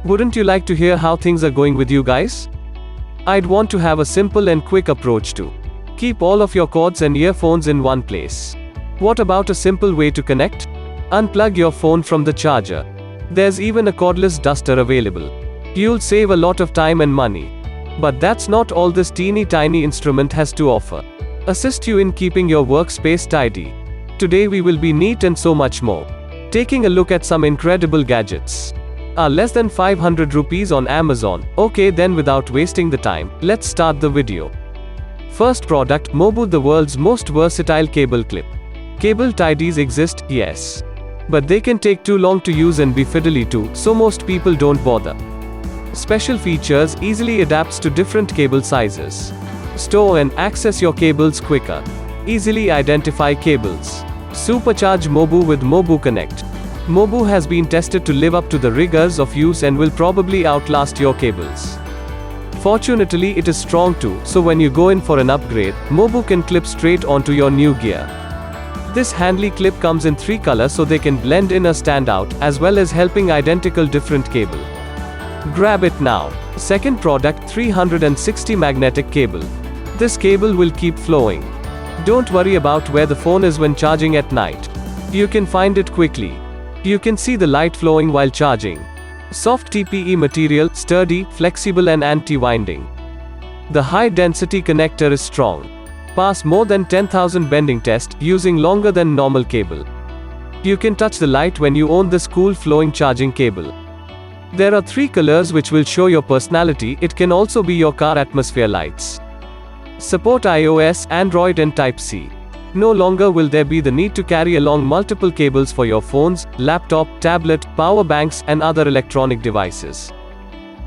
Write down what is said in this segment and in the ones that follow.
Wouldn't you like to hear how things are going with you guys? I'd want to have a simple and quick approach to keep all of your cords and earphones in one place. What about a simple way to connect? Unplug your phone from the charger. There's even a cordless duster available. You'll save a lot of time and money. But that's not all this teeny tiny instrument has to offer. Assist you in keeping your workspace tidy. Today we will be neat and so much more. Taking a look at some incredible gadgets. Are less than 500 rupees on Amazon. Okay, then without wasting the time, let's start the video. First product, Mobu, the world's most versatile cable clip. Cable tidies exist, yes. But they can take too long to use and be fiddly too, so most people don't bother. Special features, easily adapts to different cable sizes. Store and access your cables quicker. Easily identify cables. Supercharge Mobu with Mobu Connect. Mobu has been tested to live up to the rigors of use and will probably outlast your cables. Fortunately, it is strong too, so when you go in for an upgrade, Mobu can clip straight onto your new gear. This handy clip comes in 3 colors so they can blend in or stand out, as well as helping identical different cable. Grab it now. Second product, 360 magnetic cable. This cable will keep flowing. Don't worry about where the phone is when charging at night. You can find it quickly. You can see the light flowing while charging. Soft TPE material, sturdy, flexible and anti-winding. The high-density connector is strong. Pass more than 10,000 bending test, using longer than normal cable. You can touch the light when you own this cool flowing charging cable. There are 3 colors which will show your personality. It can also be your car atmosphere lights. Support iOS, Android and Type-C. No longer will there be the need to carry along multiple cables for your phones, laptop, tablet, power banks, and other electronic devices.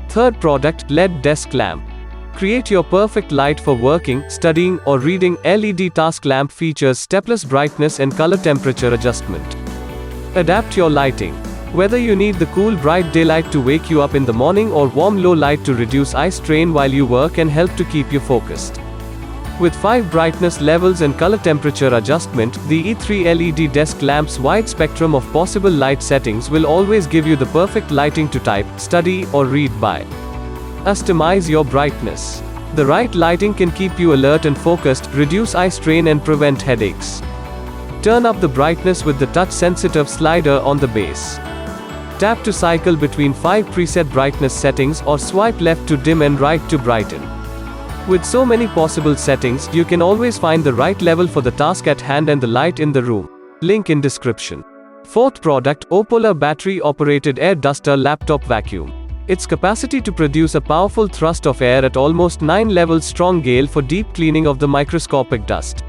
Third product, LED desk lamp. Create your perfect light for working, studying, or reading. LED task lamp features stepless brightness and color temperature adjustment. Adapt your lighting. Whether you need the cool bright daylight to wake you up in the morning or warm low light to reduce eye strain while you work and help to keep you focused. With 5 brightness levels and color temperature adjustment, the E3 LED desk lamp's wide spectrum of possible light settings will always give you the perfect lighting to type, study, or read by. Customize your brightness. The right lighting can keep you alert and focused, reduce eye strain and prevent headaches. Turn up the brightness with the touch-sensitive slider on the base. Tap to cycle between 5 preset brightness settings or swipe left to dim and right to brighten. With so many possible settings, you can always find the right level for the task at hand and the light in the room. Link in description. Fourth product, Opolar battery-operated air duster laptop vacuum. Its capacity to produce a powerful thrust of air at almost 9 levels strong gale for deep cleaning of the microscopic dust.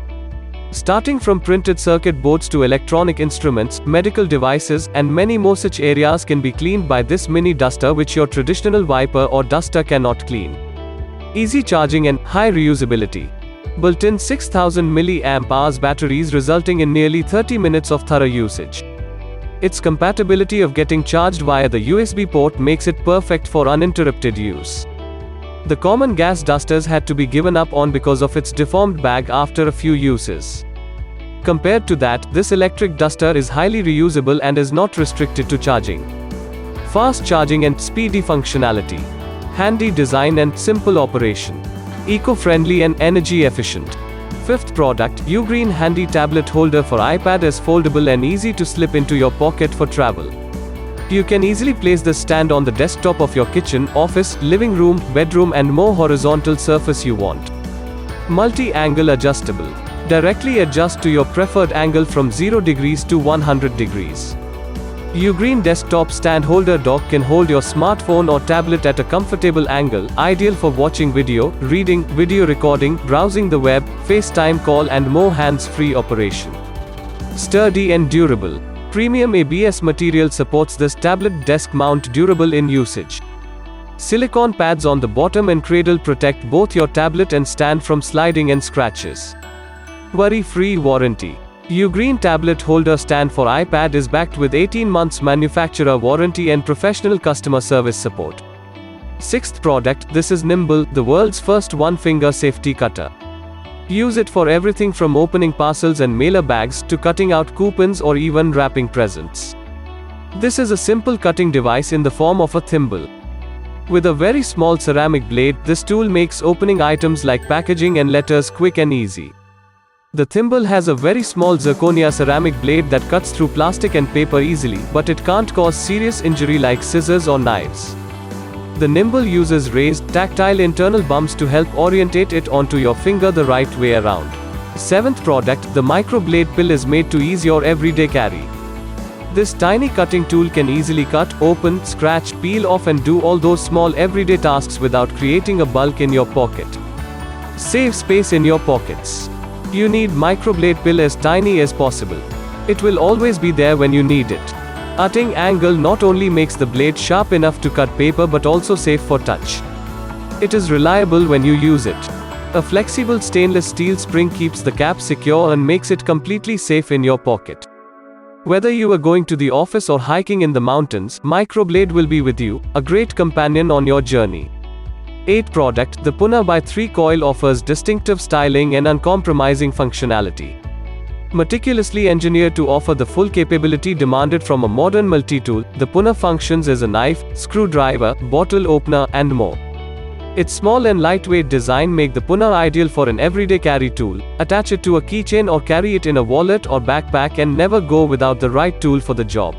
Starting from printed circuit boards to electronic instruments, medical devices, and many more such areas can be cleaned by this mini duster which your traditional wiper or duster cannot clean. Easy charging and high reusability. Built-in 6000 mAh batteries resulting in nearly 30 minutes of thorough usage. Its compatibility of getting charged via the USB port makes it perfect for uninterrupted use. The common gas dusters had to be given up on because of its deformed bag after a few uses. Compared to that, this electric duster is highly reusable and is not restricted to charging. Fast charging and speedy functionality. Handy design and simple operation. Eco-friendly and energy efficient. Fifth product, Ugreen handy tablet holder for iPad is foldable and easy to slip into your pocket for travel. You can easily place this stand on the desktop of your kitchen, office, living room, bedroom and more horizontal surface you want. Multi-angle adjustable. Directly adjust to your preferred angle from 0 degrees to 100 degrees. Ugreen desktop stand holder dock can hold your smartphone or tablet at a comfortable angle, ideal for watching video, reading, video recording, browsing the web, FaceTime call and more hands-free operation. Sturdy and durable. Premium ABS material supports this tablet desk mount, durable in usage. Silicone pads on the bottom and cradle protect both your tablet and stand from sliding and scratches. Worry-free warranty. Ugreen tablet holder stand for iPad is backed with 18 months manufacturer warranty and professional customer service support. Sixth product, this is Nimble, the world's first one-finger safety cutter. Use it for everything from opening parcels and mailer bags to cutting out coupons or even wrapping presents. This is a simple cutting device in the form of a thimble. With a very small ceramic blade, this tool makes opening items like packaging and letters quick and easy. The thimble has a very small zirconia ceramic blade that cuts through plastic and paper easily, but it can't cause serious injury like scissors or knives. The nimble uses raised, tactile internal bumps to help orientate it onto your finger the right way around. Seventh product, the microblade pill is made to ease your everyday carry. This tiny cutting tool can easily cut, open, scratch, peel off and do all those small everyday tasks without creating a bulk in your pocket. Save space in your pockets. You need microblade pill as tiny as possible. It will always be there when you need it. Cutting angle not only makes the blade sharp enough to cut paper but also safe for touch. It is reliable when you use it. A flexible stainless steel spring keeps the cap secure and makes it completely safe in your pocket. Whether you are going to the office or hiking in the mountains, microblade will be with you, a great companion on your journey. 8th product, the Puna by 3 coil offers distinctive styling and uncompromising functionality. Meticulously engineered to offer the full capability demanded from a modern multi-tool, the Puna functions as a knife, screwdriver, bottle opener, and more. Its small and lightweight design make the Puna ideal for an everyday carry tool. Attach it to a keychain or carry it in a wallet or backpack and never go without the right tool for the job.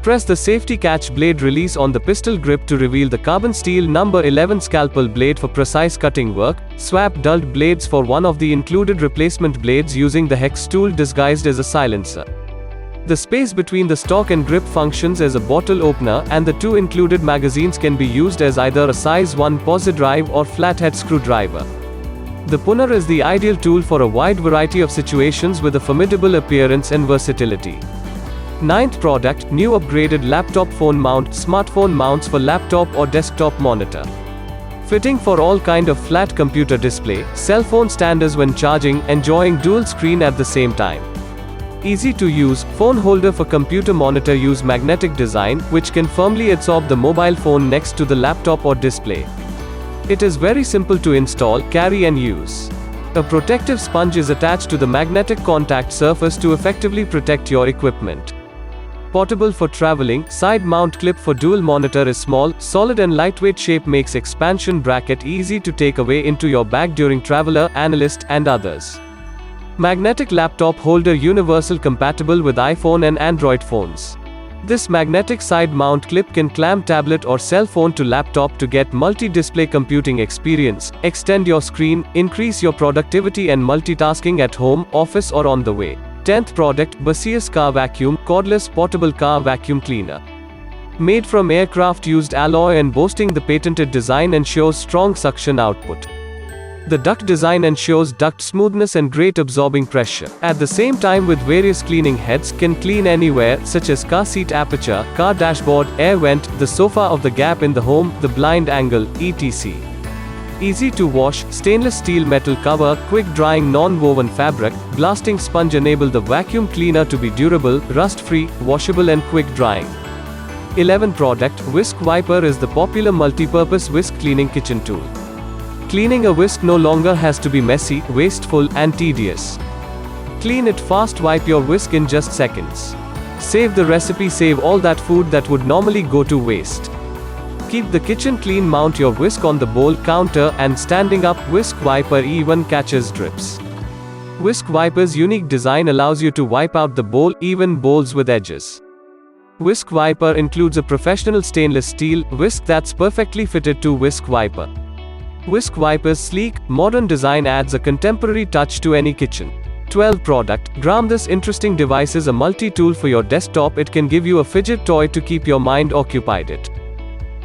Press the safety catch blade release on the pistol grip to reveal the carbon steel number 11 scalpel blade for precise cutting work. Swap dulled blades for one of the included replacement blades using the hex tool disguised as a silencer. The space between the stock and grip functions as a bottle opener, and the 2 included magazines can be used as either a size 1 Posi-Drive or flathead screwdriver. The Puna is the ideal tool for a wide variety of situations with a formidable appearance and versatility. 9th product, new upgraded laptop phone mount, smartphone mounts for laptop or desktop monitor. Fitting for all kind of flat computer display, cell phone standers when charging, enjoying dual screen at the same time. Easy to use, phone holder for computer monitor use magnetic design, which can firmly absorb the mobile phone next to the laptop or display. It is very simple to install, carry and use. A protective sponge is attached to the magnetic contact surface to effectively protect your equipment. Portable for traveling, side mount clip for dual monitor is small, solid and lightweight shape makes expansion bracket easy to take away into your bag during traveler, analyst, and others. Magnetic laptop holder universal compatible with iPhone and Android phones. This magnetic side mount clip can clamp tablet or cell phone to laptop to get multi-display computing experience, extend your screen, increase your productivity and multitasking at home, office or on the way. 10th product, Basius Car Vacuum, cordless portable car vacuum cleaner. Made from aircraft-used alloy and boasting the patented design ensures strong suction output. The duct design ensures duct smoothness and great absorbing pressure. At the same time with various cleaning heads, can clean anywhere, such as car seat aperture, car dashboard, air vent, the sofa of the gap in the home, the blind angle, etc. Easy to wash, stainless steel metal cover, quick drying non-woven fabric, blasting sponge enable the vacuum cleaner to be durable, rust-free, washable and quick drying. 11th product, Whisk Wiper is the popular multi-purpose whisk cleaning kitchen tool. Cleaning a whisk no longer has to be messy, wasteful, and tedious. Clean it fast, wipe your whisk in just seconds. Save the recipe, save all that food that would normally go to waste. Keep the kitchen clean, mount your whisk on the bowl, counter, and standing up, Whisk Wiper even catches drips. Whisk Wiper's unique design allows you to wipe out the bowl, even bowls with edges. Whisk Wiper includes a professional stainless steel whisk that's perfectly fitted to Whisk Wiper. Whisk Wiper's sleek, modern design adds a contemporary touch to any kitchen. 12th product, Gram. This interesting device is a multi-tool for your desktop. It can give you a fidget toy to keep your mind occupied. It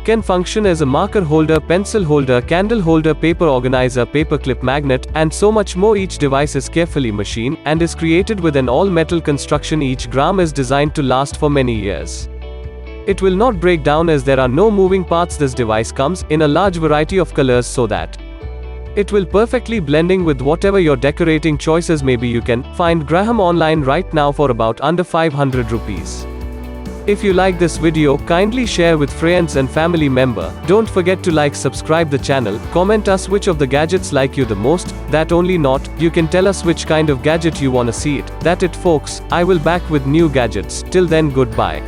can function as a marker holder, pencil holder, candle holder, paper organizer, paperclip magnet, and so much more. Each device is carefully machined, and is created with an all-metal construction. Each gram is designed to last for many years. It will not break down as there are no moving parts. This device comes in a large variety of colors so that it will perfectly blending with whatever your decorating choices may be. You can find Graham online right now for about under 500 rupees. If you like this video, kindly share with friends and family member. Don't forget to like, subscribe the channel, comment us which of the gadgets like you the most. That only not, you can tell us which kind of gadget you wanna see it. That it folks, I will back with new gadgets. Till then, goodbye.